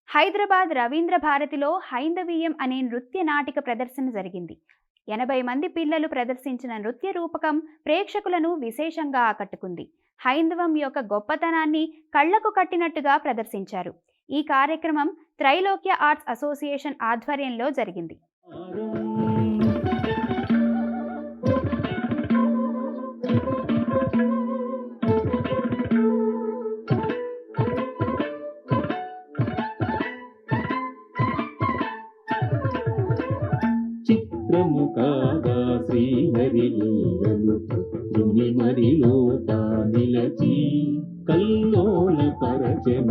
హైదరాబాద్ రవీంద్ర భారతిలో హైందవీయం అనే నృత్య నాటిక ప్రదర్శన జరిగింది. 80 మంది పిల్లలు ప్రదర్శించిన నృత్య రూపకం ప్రేక్షకులను విశేషంగా ఆకట్టుకుంది. హైందవం యొక్క గొప్పతనాన్ని కళ్లకు కట్టినట్టుగా ప్రదర్శించారు. ఈ కార్యక్రమం త్రైలోక్య ఆర్ట్స్ అసోసియేషన్ ఆధ్వర్యంలో జరిగింది. చిత్రము కాగా శ్రీహరి లీలలు మరిలో నిలచి కల్లోల పరచన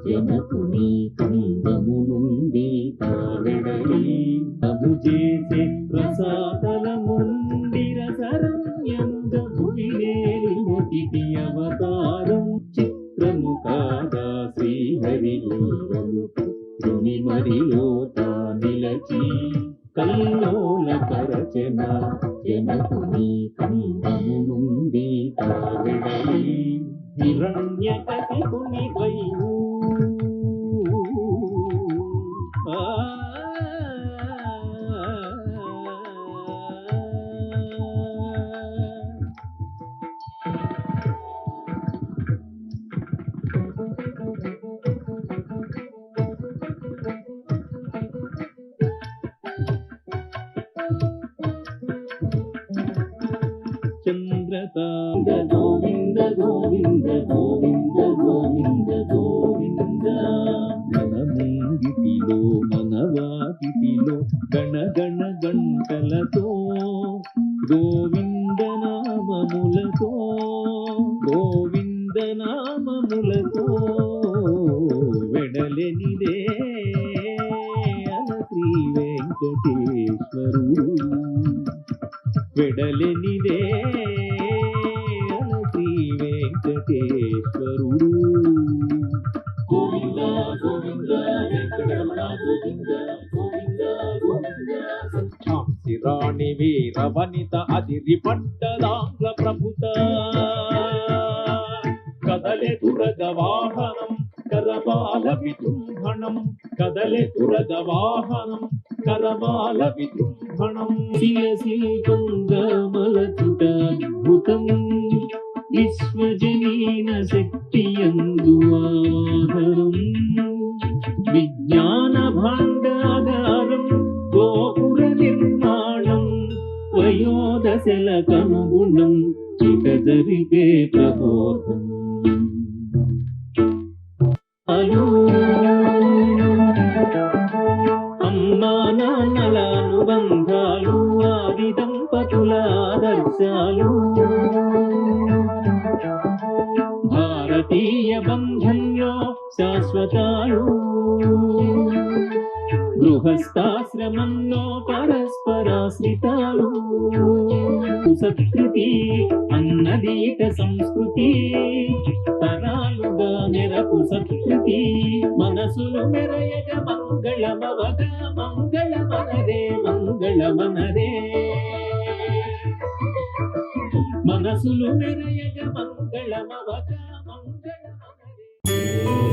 జనకుని కందము నుండి తావెడలి తము చేసే రసాతలముండి రసరంయంద భువినేలినకి అవతారం. చిత్రము కాగా శ్రీహరి లీలలు మరిలో నిలచి కల్లోల పరచన జనకుని కందము నుండి తావెడలి హిరణ్యకశిపుని వైవు చంద్రతాండ గోవింద గోవింద గోవింద గోవింద గోవింద. మన ముంగిటిలో మనవాకిటిలో గణగణ గంటలతో గోవింద నామములతో గోవింద నామములతో వెడలెనిదే అల శ్రీ వెంకటేశ్వరుడు వెడలెనిదే అల శ్రీ వెంకటేశ్వరుడు. గోవింద గోవింద వెంకటరమణ గోవింద గోవింద గోవింద. ఝాన్సీ రాణి వీర వనిత అదిరి పట్టదాంగ్ల ప్రభుత కదలె దురగ వాహనం కరబాల విజృంభణం కదలె దురగ వాహనం కరబాల విజృంభణం. శిలశిల్పంగమలచుట అద్భుతం విశ్వజనీన శక్తియందు ఆవాహనం. విజ్ఞాన భాండాగారం గోపుర నిర్మాణం వయోదశల కనుగుణం ఇక జరిపే ప్రబోధం. అమ్మా నాన్నల అనుబంధాలు ఆది దంపతుల ఆదర్శాలు భారతీయ బంధంలో శాశ్వతాలు. గృహస్థాశ్రమంలో పరస్పరాశ్రితాలు. సత్కృతి అన్నదీట సంస్కృతి తరాలుగా నెరపు సత్కృతి. మనసులు మెరయగ మంగళమవగా మంగళమనరే మంగళమనరే. మనసులు మెరయగ మంగళమవగా మంగళమనరే.